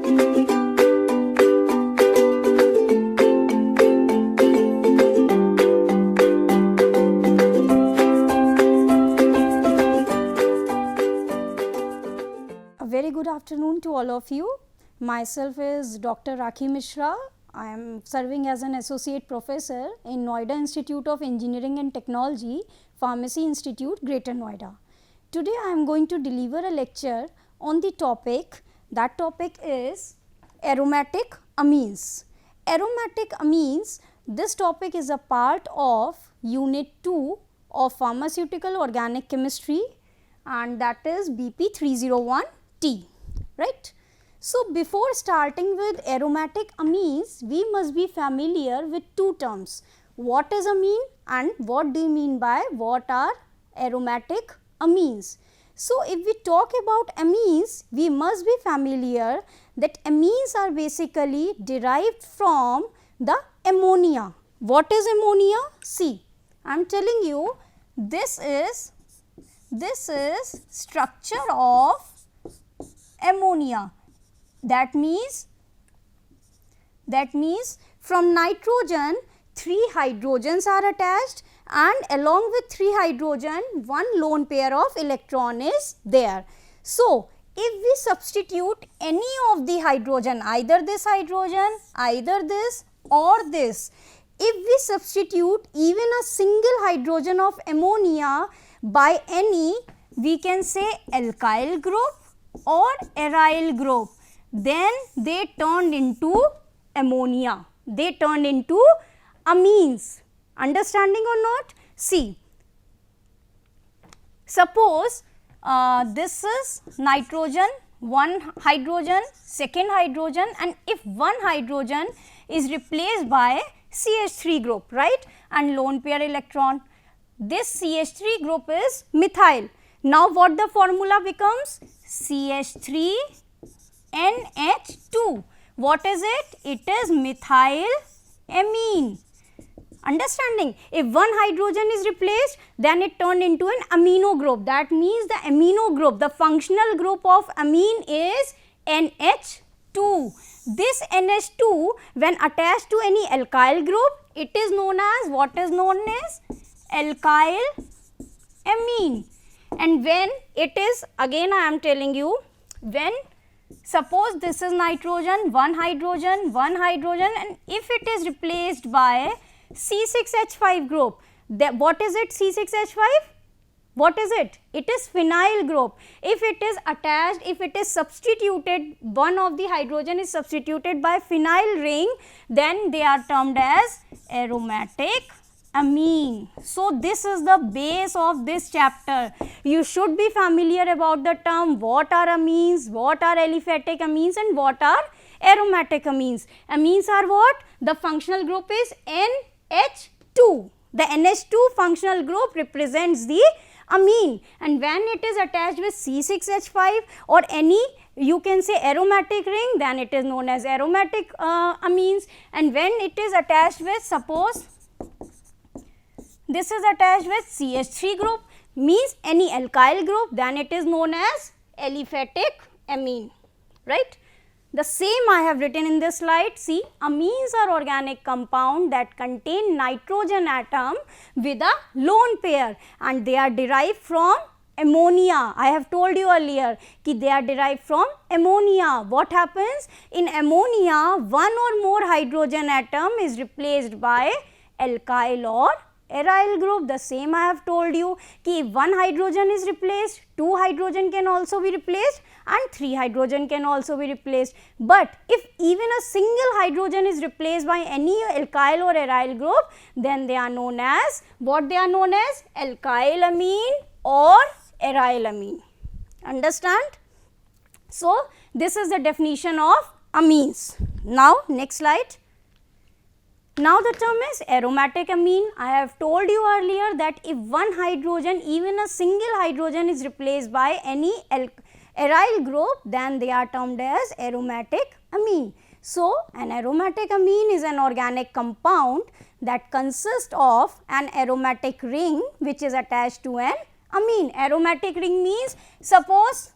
Very good afternoon to all of you. Myself is Dr. Rakhi Mishra. I am serving as an associate professor in Noida Institute of Engineering and Technology, Pharmacy Institute, Greater Noida. Today I am going to deliver a lecture on the topic. That topic is aromatic amines. Aromatic amines, this topic is a part of Unit 2 of Pharmaceutical Organic Chemistry, and that is BP 301T, right. So, before starting with aromatic amines, we must be familiar with two terms. What is amine and what do you mean by what are aromatic amines? So, if we talk about amines, we must be familiar that amines are basically derived from the ammonia. What is ammonia? See, I am telling you, this is structure of ammonia. That means from nitrogen 3 hydrogens are attached, and along with 3 hydrogen 1 lone pair of electron is there. So, if we substitute any of the hydrogen, either this hydrogen, either this or this, if we substitute even a single hydrogen of ammonia by any, we can say alkyl group or aryl group, then they turned into ammonia, they turned into amines. Understanding or not? See, suppose this is nitrogen, 1 hydrogen, second hydrogen, and if 1 hydrogen is replaced by CH3 group, right, and lone pair electron, this CH3 group is methyl. Now, what the formula becomes? CH3 NH2. What is it? It is methyl amine. Understanding? If 1 hydrogen is replaced, then it turned into an amino group. That means the amino group, the functional group of amine is NH2. This NH2, when attached to any alkyl group, it is known as, what is known as alkyl amine. And when it is, again I am telling you, when suppose this is nitrogen, 1 hydrogen, and if it is replaced by C6H5 group, what is it? C6H5? What is it? It is phenyl group. If it is attached, if it is substituted, one of the hydrogen is substituted by phenyl ring, then they are termed as aromatic amine. So, this is the base of this chapter. You should be familiar about the term what are amines, what are aliphatic amines, and what are aromatic amines. Amines are what? The functional group is NH2. The NH2 functional group represents the amine, and when it is attached with C6H5 or any, you can say aromatic ring, then it is known as aromatic amines. And when it is attached with, suppose this is attached with CH3 group, means any alkyl group, then it is known as aliphatic amine, right. The same I have written in this slide. See, amines are organic compound that contain nitrogen atom with a lone pair, and they are derived from ammonia. I have told you earlier that they are derived from ammonia. What happens? In ammonia, 1 or more hydrogen atom is replaced by alkyl or aryl group. The same I have told you कि if 1 hydrogen is replaced, 2 hydrogen can also be replaced and 3 hydrogen can also be replaced. But if even a single hydrogen is replaced by any alkyl or aryl group, then they are known as, what they are known as? Alkyl amine or aryl amine. Understand? So, this is the definition of amines. Now, next slide. Now, the term is aromatic amine. I have told you earlier that if 1 hydrogen, even a single hydrogen is replaced by any aryl group, then they are termed as aromatic amine. So, an aromatic amine is an organic compound that consists of an aromatic ring which is attached to an amine. Aromatic ring means, suppose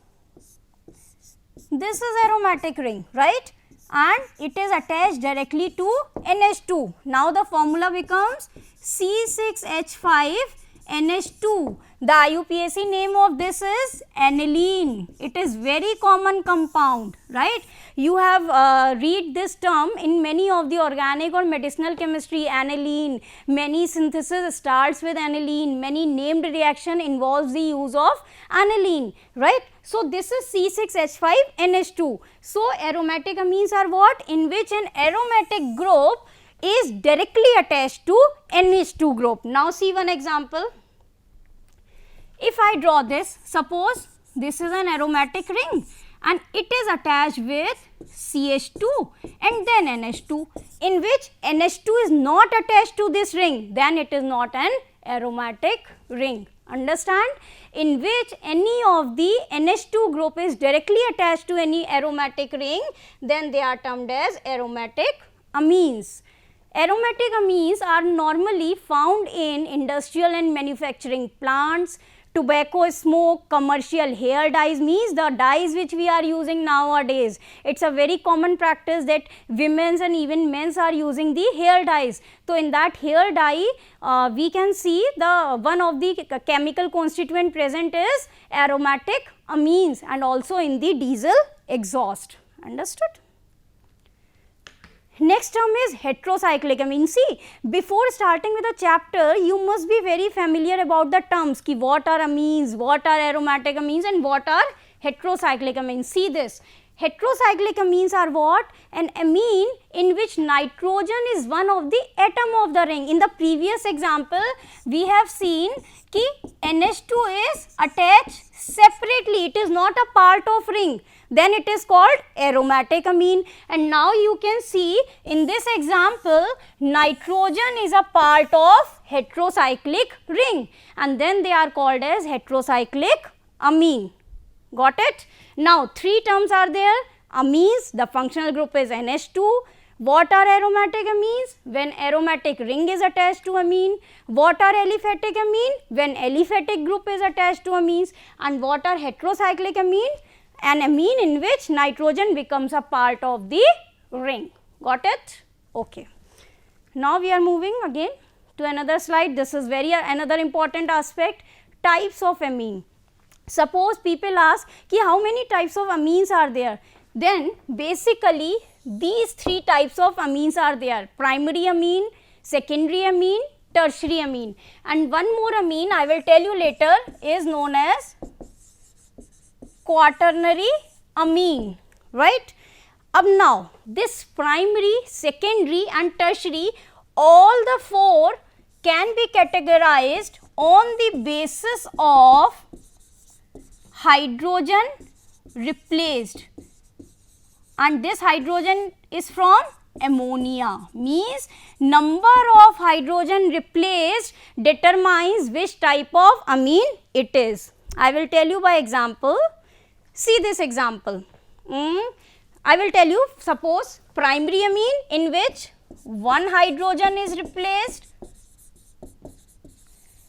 this is aromatic ring, right? And it is attached directly to NH2. Now the formula becomes C6H5NH2. The IUPAC name of this is aniline. It is very common compound, right? You have read this term in many of the organic or medicinal chemistry, aniline. Many synthesis starts with aniline. Many named reaction involves the use of aniline, right? So this is C6H5NH2. So aromatic amines are what? In which an aromatic group is directly attached to NH2 group. Now see one example. If I draw this, suppose this is an aromatic ring and it is attached with CH2 and then NH2, in which NH2 is not attached to this ring, then it is not an aromatic ring. Understand? In which any of the NH2 group is directly attached to any aromatic ring, then they are termed as aromatic amines. Aromatic amines are normally found in industrial and manufacturing plants, tobacco smoke, commercial hair dyes, means the dyes which we are using nowadays. It's a very common practice that women's and even men's are using the hair dyes. So in that hair dye, we can see the one of the chemical constituent present is aromatic amines, and also in the diesel exhaust. Understood? Next term is heterocyclic amine. See, before starting with the chapter, you must be very familiar about the terms, ki what are amines, what are aromatic amines, and what are heterocyclic amines. See this, heterocyclic amines are what? An amine in which nitrogen is one of the atom of the ring. In the previous example, we have seen ki NH2 is attached separately, it is not a part of ring. Then it is called aromatic amine. And now you can see in this example, nitrogen is a part of heterocyclic ring, and then they are called as heterocyclic amine. Got it? Now three terms are there. Amines, the functional group is NH2. What are aromatic amines? When aromatic ring is attached to amine. What are aliphatic amine? When aliphatic group is attached to amines. And what are heterocyclic amine? An amine in which nitrogen becomes a part of the ring. Got it? Okay. Now we are moving again to another slide. This is another important aspect, types of amine. Suppose people ask ki how many types of amines are there? Then basically these three types of amines are there: primary amine, secondary amine, tertiary amine. And one more amine I will tell you later is known as quaternary amine, right? Now this primary, secondary and tertiary, all the four can be categorized on the basis of hydrogen replaced, and this hydrogen is from ammonia, means number of hydrogen replaced determines which type of amine it is. I will tell you by example. See this example. I will tell you, suppose primary amine in which one hydrogen is replaced,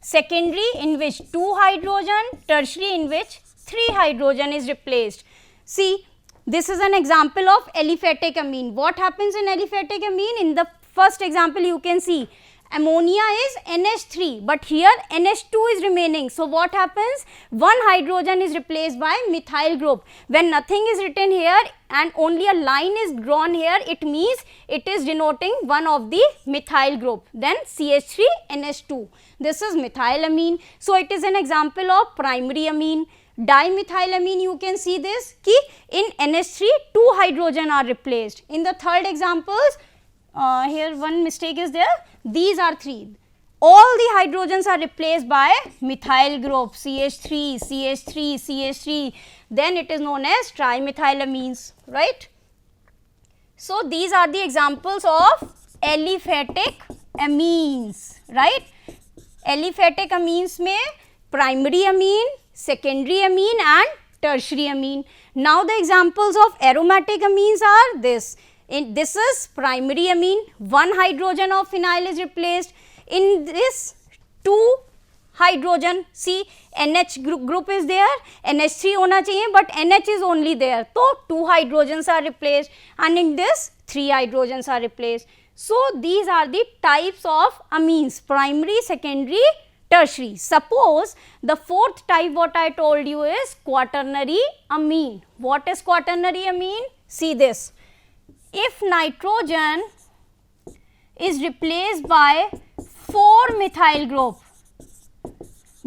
secondary in which two hydrogen, tertiary in which three hydrogen is replaced. See, this is an example of aliphatic amine. What happens in aliphatic amine? In the first example you can see ammonia is NH3, but here NH2 is remaining. So what happens? One hydrogen is replaced by methyl group. When nothing is written here and only a line is drawn here, it means it is denoting one of the methyl group. Then CH3NH2. This is methylamine. So it is an example of primary amine. Dimethylamine, you can see this ki in NH3 two hydrogen are replaced. In the third examples, here one mistake is there. These are three. All the hydrogens are replaced by methyl group, CH3, CH3, CH3. Then it is known as trimethylamines, right? So these are the examples of aliphatic amines, right? Aliphatic amines में primary amine, secondary amine and tertiary amine. Now the examples of aromatic amines are this. This is primary amine, one hydrogen of phenyl is replaced. In this, two hydrogen, C NH group is there, NH3 होना चाहिए but NH is only there, तो 2 hydrogens are replaced and in this 3 hydrogens are replaced. So these are the types of amines, primary, secondary, tertiary. Suppose the fourth type what I told you is quaternary amine. What is quaternary amine? See this, if nitrogen is replaced by 4 methyl group,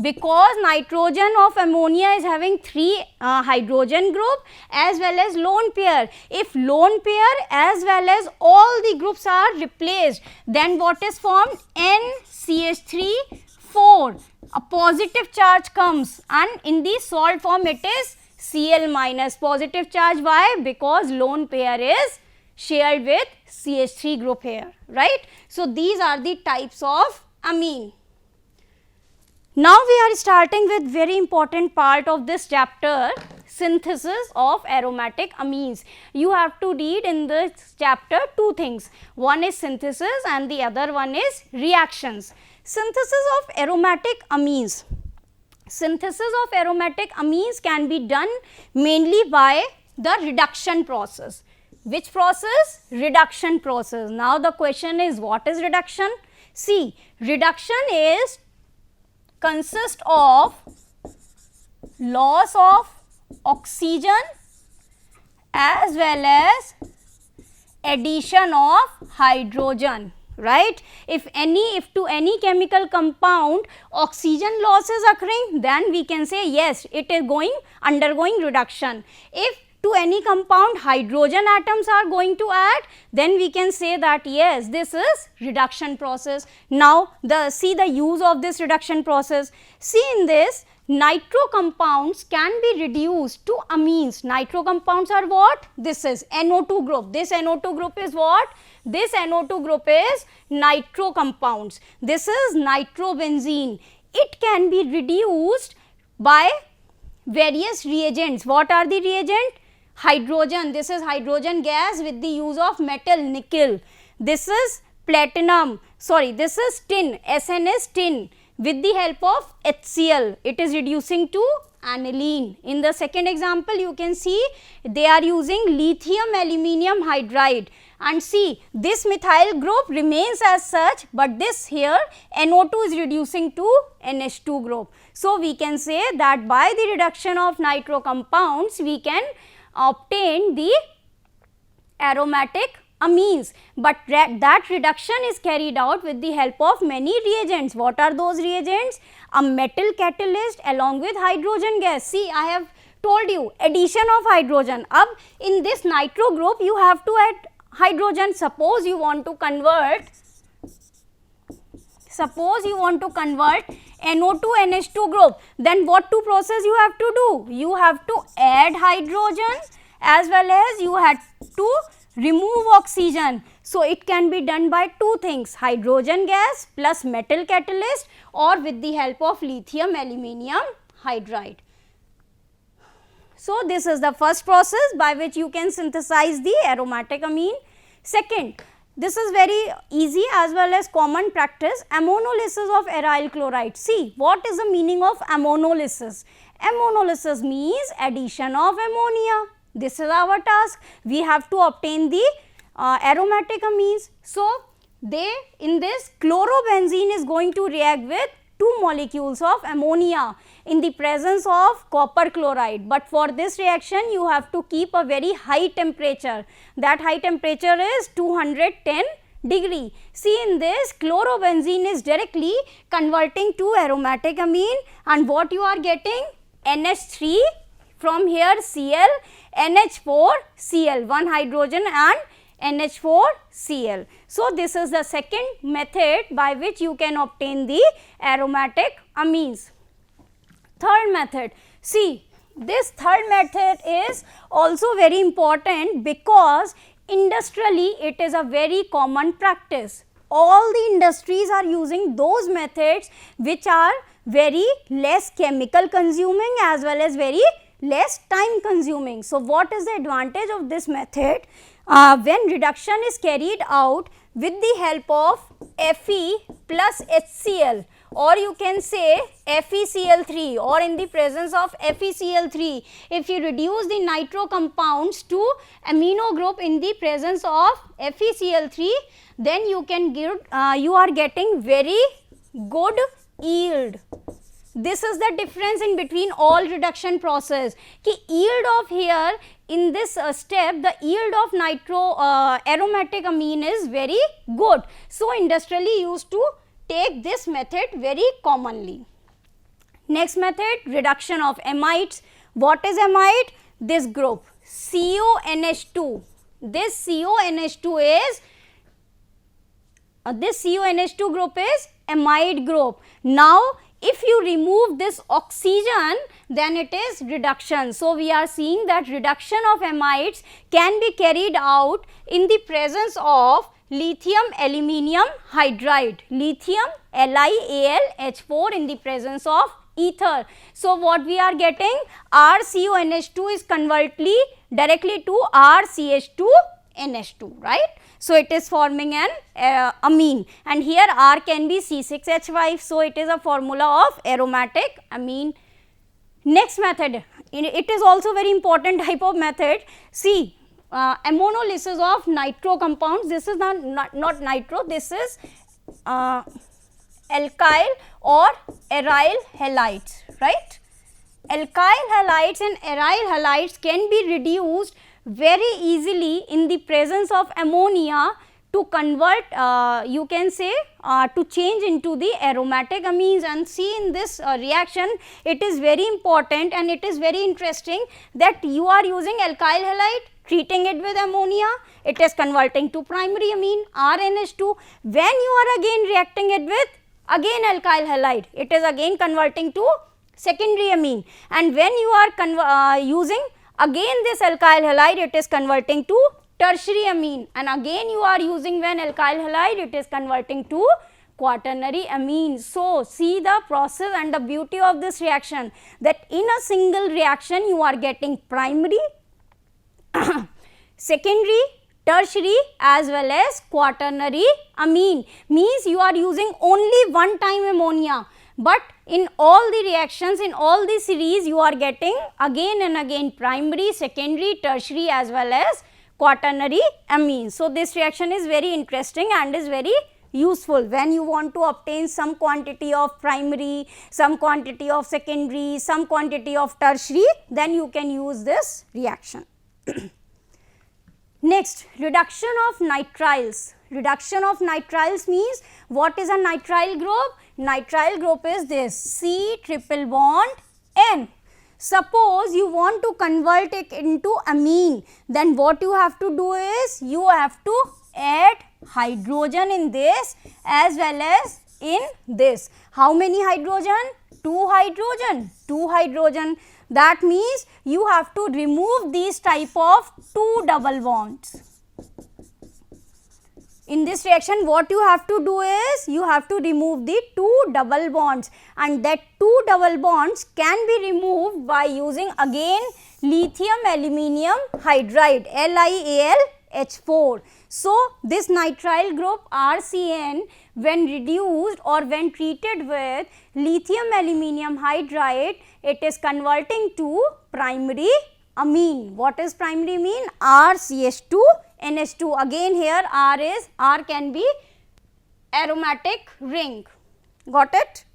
because nitrogen of ammonia is having 3 hydrogen group as well as lone pair. If lone pair as well as all the groups are replaced, then what is formed? NCH3 4, a positive charge comes and in the salt form it is Cl minus, positive charge. Why? Because lone pair is shared with CH3 group here, right? So these are the types of amine. Now we are starting with very important part of this chapter, synthesis of aromatic amines. You have to read in this chapter 2 things. One is synthesis and the other one is reactions. Synthesis of aromatic amines. Synthesis of aromatic amines can be done mainly by the reduction process. Which process? Reduction process. Now the question is, what is reduction? See, reduction is consist of loss of oxygen as well as addition of hydrogen, right? If to any chemical compound oxygen loss is occurring, then we can say yes, it is undergoing reduction. If to any compound hydrogen atoms are going to add, then we can say that yes, this is reduction process. Now see the use of this reduction process. See in this, nitro compounds can be reduced to amines. Nitro compounds are what? This is NO2 group. This NO2 group is what? This NO2 group is nitro compounds. This is nitrobenzene. It can be reduced by various reagents. What are the reagents? Hydrogen, this is hydrogen gas with the use of metal nickel. This is platinum, sorry, this is tin, SN is tin, with the help of HCl, it is reducing to aniline. In the second example, you can see they are using lithium aluminium hydride, and see this methyl group remains as such, but this here NO2 is reducing to NH2 group. So we can say that by the reduction of nitro compounds, we can obtain the aromatic amines, but that reduction is carried out with the help of many reagents. What are those reagents? A metal catalyst along with hydrogen gas. See, I have told you addition of hydrogen. Ab in this nitro group you have to add hydrogen. Suppose you want to convert NO2 NH2 group, then what to process you have to do? You have to add hydrogen as well as you have to remove oxygen. So it can be done by 2 things, hydrogen gas plus metal catalyst or with the help of lithium aluminium hydride. So this is the first process by which you can synthesize the aromatic amine. Second, this is very easy as well as common practice, ammonolysis of aryl chloride. See, what is the meaning of ammonolysis? Ammonolysis means addition of ammonia. This is our task. We have to obtain the aromatic amines. So, in this chlorobenzene is going to react with 2 molecules of ammonia in the presence of copper chloride, but for this reaction you have to keep a very high temperature. That high temperature is 210 degree. See, in this chlorobenzene is directly converting to aromatic amine, and what you are getting? NH3, from here Cl, NH4 Cl, 1 hydrogen and NH4 Cl. So this is the second method by which you can obtain the aromatic amines. Third method, see, this third method is also very important because industrially it is a very common practice. All the industries are using those methods which are very less chemical consuming as well as very less time consuming. So what is the advantage of this method? When reduction is carried out with the help of Fe plus HCl or you can say FeCl3, or in the presence of FeCl3, if you reduce the nitro compounds to amino group in the presence of FeCl3, then you can give, you are getting very good yield. This is the difference in between all reduction process. Ki yield of here in this step, the yield of nitro aromatic amine is very good. So industrially used to take this method very commonly. Next method, reduction of amides. What is amide? This group CONH2. This CONH2 is this CONH2 group is amide group. Now if you remove this oxygen, then it is reduction. So we are seeing that reduction of amides can be carried out in the presence of lithium aluminium hydride, lithium LiAlH4 in the presence of ether. So what we are getting, RCONH2 is converted directly to RCH2NH2, right? So it is forming an amine, and here R can be C6H5. So it is a formula of aromatic amine. Next method, it is also very important type of method. See, ammonolysis of nitro compounds. This is not nitro, this is alkyl or aryl halides, right? Alkyl halides and aryl halides can be reduced very easily in the presence of ammonia to convert, you can say, to change into the aromatic amines. And see, in this reaction, it is very important and it is very interesting that you are using alkyl halide, treating it with ammonia, it is converting to primary amine RNH2. When you are again reacting it with again alkyl halide, it is again converting to secondary amine, and when you are using again this alkyl halide, it is converting to tertiary amine, and again you are using when alkyl halide, it is converting to quaternary amine. So see the process and the beauty of this reaction, that in a single reaction you are getting primary, secondary, tertiary as well as quaternary amine. Means you are using only one time ammonia, but in all the reactions, in all the series, you are getting again and again primary, secondary, tertiary as well as quaternary amines. So this reaction is very interesting and is very useful when you want to obtain some quantity of primary, some quantity of secondary, some quantity of tertiary, then you can use this reaction. Next, reduction of nitriles. Reduction of nitriles means, what is a nitrile group? Nitrile group is this C triple bond N. Suppose you want to convert it into amine, then what you have to do is, you have to add hydrogen in this as well as in this. How many hydrogen? 2 hydrogen, 2 hydrogen. That means you have to remove these type of 2 double bonds. In this reaction, what you have to do is, you have to remove the 2 double bonds, and that 2 double bonds can be removed by using again lithium aluminium hydride, LiAlH4. So this nitrile group RCN, when reduced or when treated with lithium aluminium hydride, it is converting to primary amine. What is primary amine? RCH2NH2. Again here R can be aromatic ring. Got it?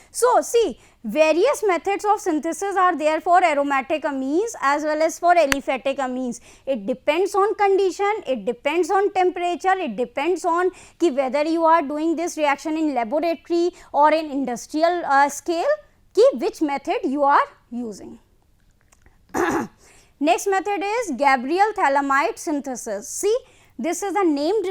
So see, various methods of synthesis are there for aromatic amines as well as for aliphatic amines. It depends on condition, it depends on temperature, it depends on ki whether you are doing this reaction in laboratory or in industrial scale, ki which method you are using. Next method is Gabriel Thalamide synthesis. See, this is a named,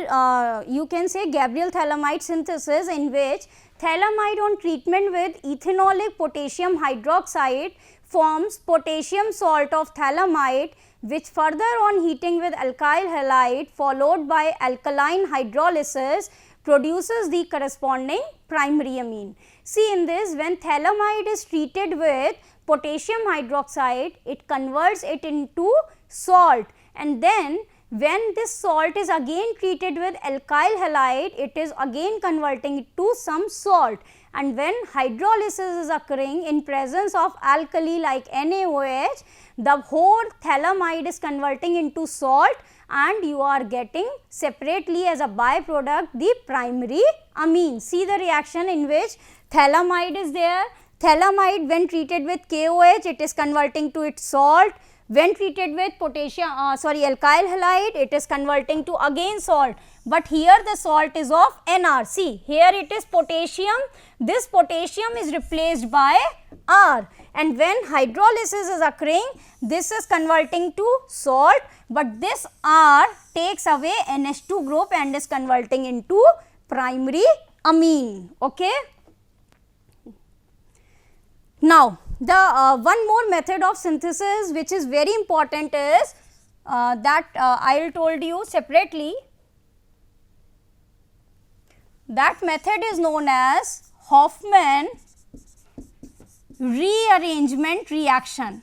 you can say Gabriel Thalamide synthesis, in which thalamide on treatment with ethanolic potassium hydroxide forms potassium salt of thalamide, which further on heating with alkyl halide followed by alkaline hydrolysis produces the corresponding primary amine. See, in this, when thalamide is treated with potassium hydroxide, it converts it into salt, and then when this salt is again treated with alkyl halide, it is again converting it to some salt, and when hydrolysis is occurring in presence of alkali like NaOH, the whole phthalimide is converting into salt, and you are getting separately as a byproduct the primary amine. See the reaction in which phthalimide is there. Phthalimide, when treated with KOH, it is converting to its salt. When treated with alkyl halide, it is converting to again salt, but here the salt is of Nr. See, here it is potassium, this potassium is replaced by R, and when hydrolysis is occurring, this is converting to salt, but this R takes away NH2 group and is converting into primary amine. Okay. Now, the one more method of synthesis which is very important is that I will told you separately. That method is known as Hofmann rearrangement reaction.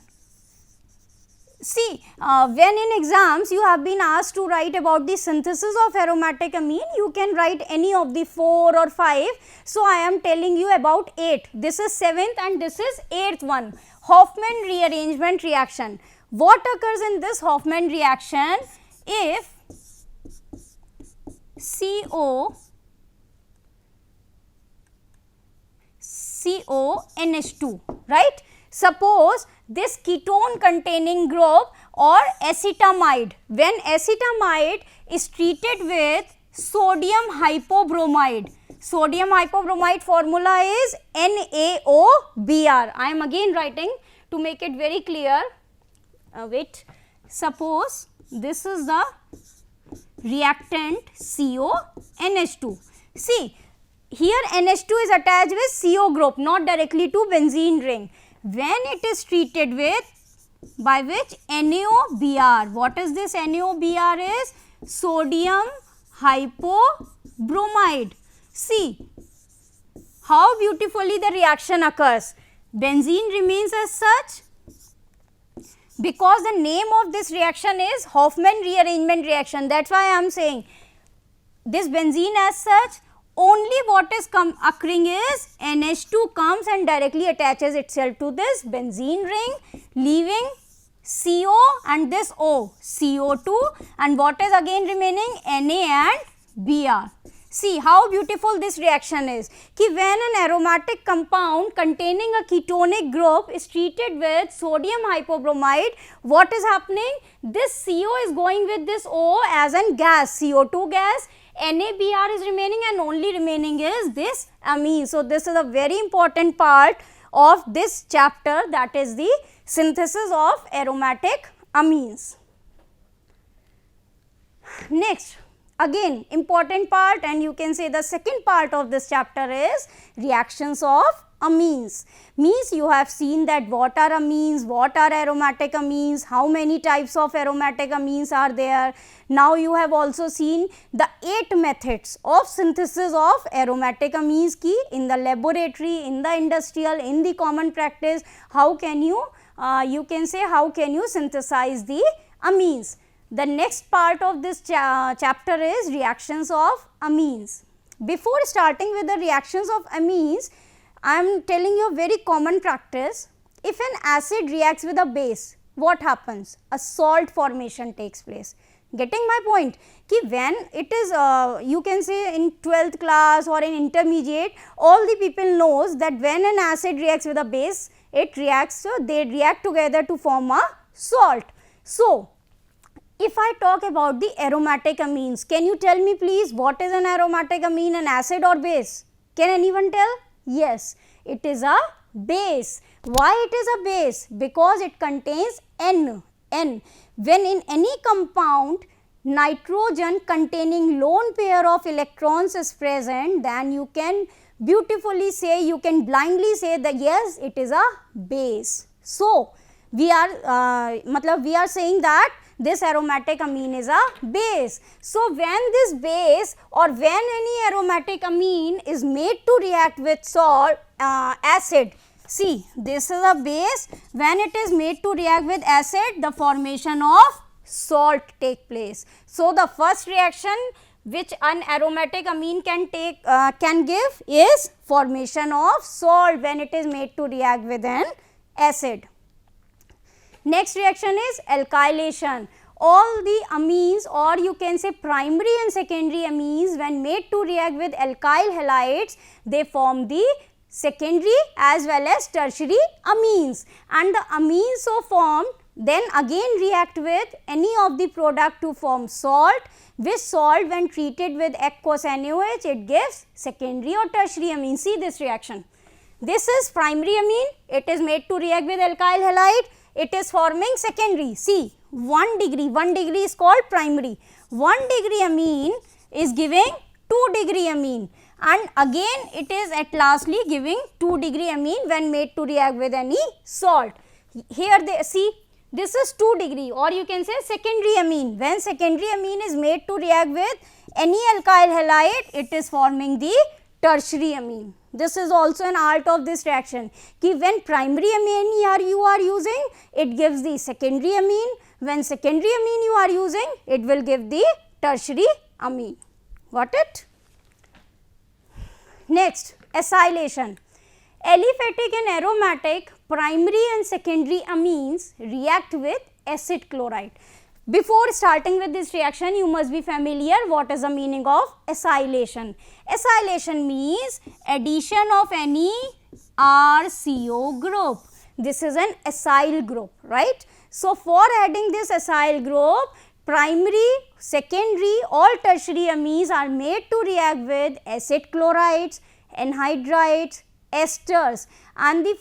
See, when in exams you have been asked to write about the synthesis of aromatic amine, you can write any of the 4 or 5. So, I am telling you about 8. This is 7th and this is 8th one. Hofmann rearrangement reaction. What occurs in this Hofmann reaction? If CONH2, right? Suppose this ketone containing group or acetamide, when acetamide is treated with sodium hypobromide, sodium hypobromide formula is NaOBr. I am again writing to make it very clear. Wait, suppose this is the reactant CONH2. See, here NH2 is attached with CO group, not directly to benzene ring. When it is treated with by which NaOBr, what is this NaOBr is? Sodium hypobromide. See how beautifully the reaction occurs. Benzene remains as such, because the name of this reaction is Hofmann rearrangement reaction. That is why I am saying this benzene as such. Only what is occurring is NH2 comes and directly attaches itself to this benzene ring, leaving CO and this O, CO2, and what is again remaining? Na and Br. See how beautiful this reaction is. Ki when an aromatic compound containing a ketonic group is treated with sodium hypobromide, what is happening? This CO is going with this O as an gas, CO2 gas. NaBr is remaining and only remaining is this amine. So, this is a very important part of this chapter, that is the synthesis of aromatic amines. Next, again important part, and you can say the second part of this chapter is reactions of amines. Means you have seen that what are amines, what are aromatic amines, how many types of aromatic amines are there. Now you have also seen the 8 methods of synthesis of aromatic amines ki in the laboratory, in the industrial, in the common practice. How can you can say how can you synthesize the amines. The next part of this chapter is reactions of amines. Before starting with the reactions of amines, I am telling you a very common practice. If an acid reacts with a base, what happens? A salt formation takes place. Getting my point? Ki when it is you can say in 12th class or in intermediate, all the people knows that when an acid reacts with a base, it reacts, so they react together to form a salt. So, if I talk about the aromatic amines, can you tell me please what is an aromatic amine, an acid or base? Can anyone tell? Yes, it is a base. Why it is a base? Because it contains N. When in any compound nitrogen containing lone pair of electrons is present, then you can beautifully say, you can blindly say that yes, it is a base. So, we are saying that this aromatic amine is a base. So, when this base or when any aromatic amine is made to react with salt acid, see this is a base, when it is made to react with acid, the formation of salt take place. So the first reaction which an aromatic amine can give is formation of salt when it is made to react with an acid. Next reaction is alkylation. All the amines, or you can say primary and secondary amines, when made to react with alkyl halides, they form the secondary as well as tertiary amines, and the amines so formed then again react with any of the product to form salt, which salt when treated with aqueous NaOH, it gives secondary or tertiary amine. See this reaction. This is primary amine, it is made to react with alkyl halide, it is forming secondary. See, 1 degree is called primary, 1 degree amine is giving 2 degree amine, and again it is at lastly giving 2 degree amine when made to react with any salt. Here they see, this is 2 degree, or you can say secondary amine. When secondary amine is made to react with any alkyl halide, it is forming the tertiary amine. This is also an art of this reaction, कि when primary amine you are using, it gives the secondary amine. When secondary amine you are using, it will give the tertiary amine. Got it? Next, acylation. Aliphatic and aromatic primary and secondary amines react with acid chloride. Before starting with this reaction, you must be familiar what is the meaning of acylation. Acylation means addition of any RCO group. This is an acyl group, right? So, for adding this acyl group, primary, secondary, all tertiary amines are made to react with acid chlorides, anhydrides, esters, and the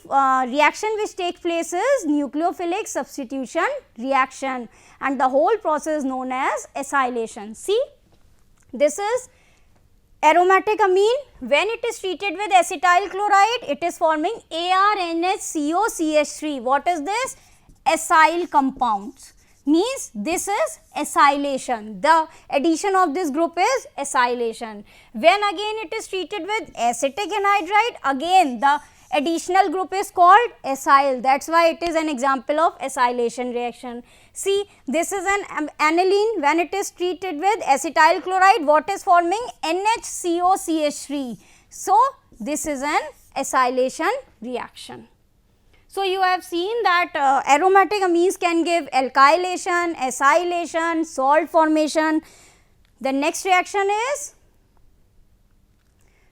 reaction which takes place is nucleophilic substitution reaction, and the whole process is known as acylation. See, this is aromatic amine. When it is treated with acetyl chloride, it is forming ArNHCOCH3. What is this? Acyl compounds. Means this is acylation. The addition of this group is acylation. When again it is treated with acetic anhydride, again the additional group is called acyl. That is why it is an example of acylation reaction. See, this is an aniline. When it is treated with acetyl chloride, what is forming? NHCOCH3. So, this is an acylation reaction. So, you have seen that aromatic amines can give alkylation, acylation, salt formation. The next reaction is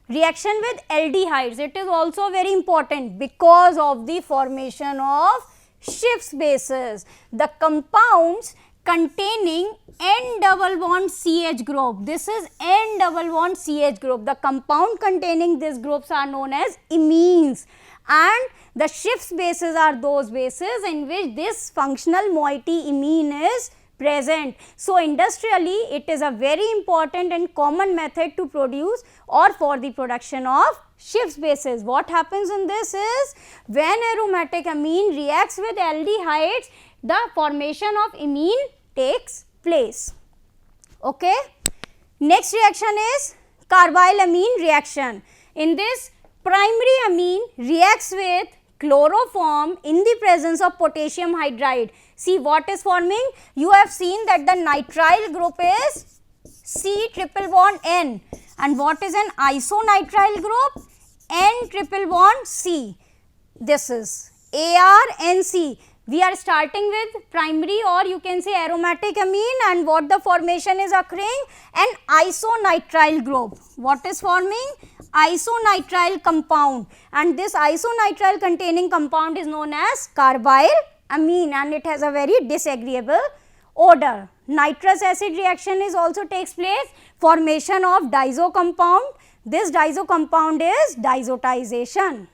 reaction with aldehydes. It is also very important because of the formation of Schiff's bases. The compounds containing N double bond CH group. This is N double bond CH group. The compound containing these groups are known as imines, and the Schiff's bases are those bases in which this functional moiety imine is present. So, industrially it is a very important and common method to produce or for the production of Schiff's bases. What happens in this is, when aromatic amine reacts with aldehydes, the formation of imine takes place. Okay. Next reaction is carbylamine reaction. In this, primary amine reacts with chloroform in the presence of potassium hydride. See what is forming? You have seen that the nitrile group is C triple bond N, and what is an isonitrile group? N triple bond C. This is ArNC. We are starting with primary, or you can say aromatic amine, and what the formation is occurring? An isonitrile group. What is forming? Isonitrile compound, and this isonitrile containing compound is known as carbylamine, and it has a very disagreeable odor. Nitrous acid reaction is also takes place, formation of diazo compound. This diazo compound is diazotization.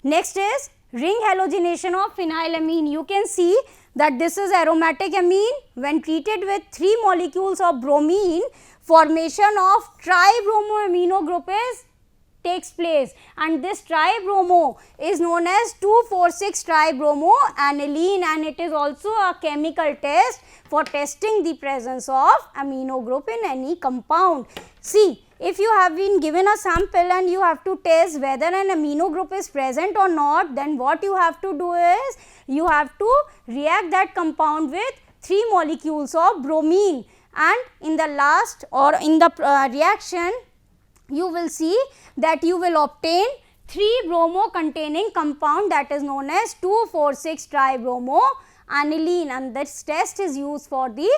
Next is ring halogenation of phenylamine. You can see that this is aromatic amine. When treated with 3 molecules of bromine, formation of tribromoamino group takes place, and this tribromo is known as 2,4,6-tribromoaniline, and it is also a chemical test for testing the presence of amino group in any compound. See, if you have been given a sample and you have to test whether an amino group is present or not, then what you have to do is, you have to react that compound with 3 molecules of bromine, and in the last or in the reaction you will see that you will obtain 3 bromo containing compound, that is known as 2,4,6 tribromoaniline, and this test is used for the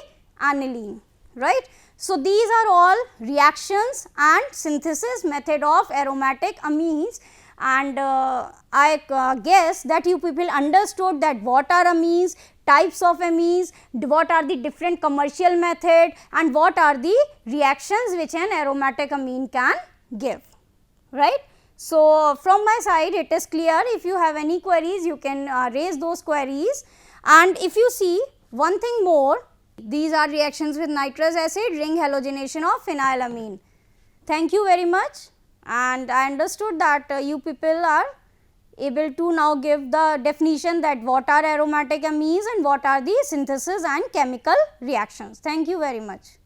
aniline, right. So, these are all reactions and synthesis method of aromatic amines, and I guess that you people understood that what are amines, types of amines, what are the different commercial method, and what are the reactions which an aromatic amine can give, right. So, from my side it is clear. If you have any queries, you can raise those queries. And if you see one thing more, these are reactions with nitrous acid, ring halogenation of phenylamine. Thank you very much, and I understood that you people are able to now give the definition that what are aromatic amines and what are the synthesis and chemical reactions. Thank you very much.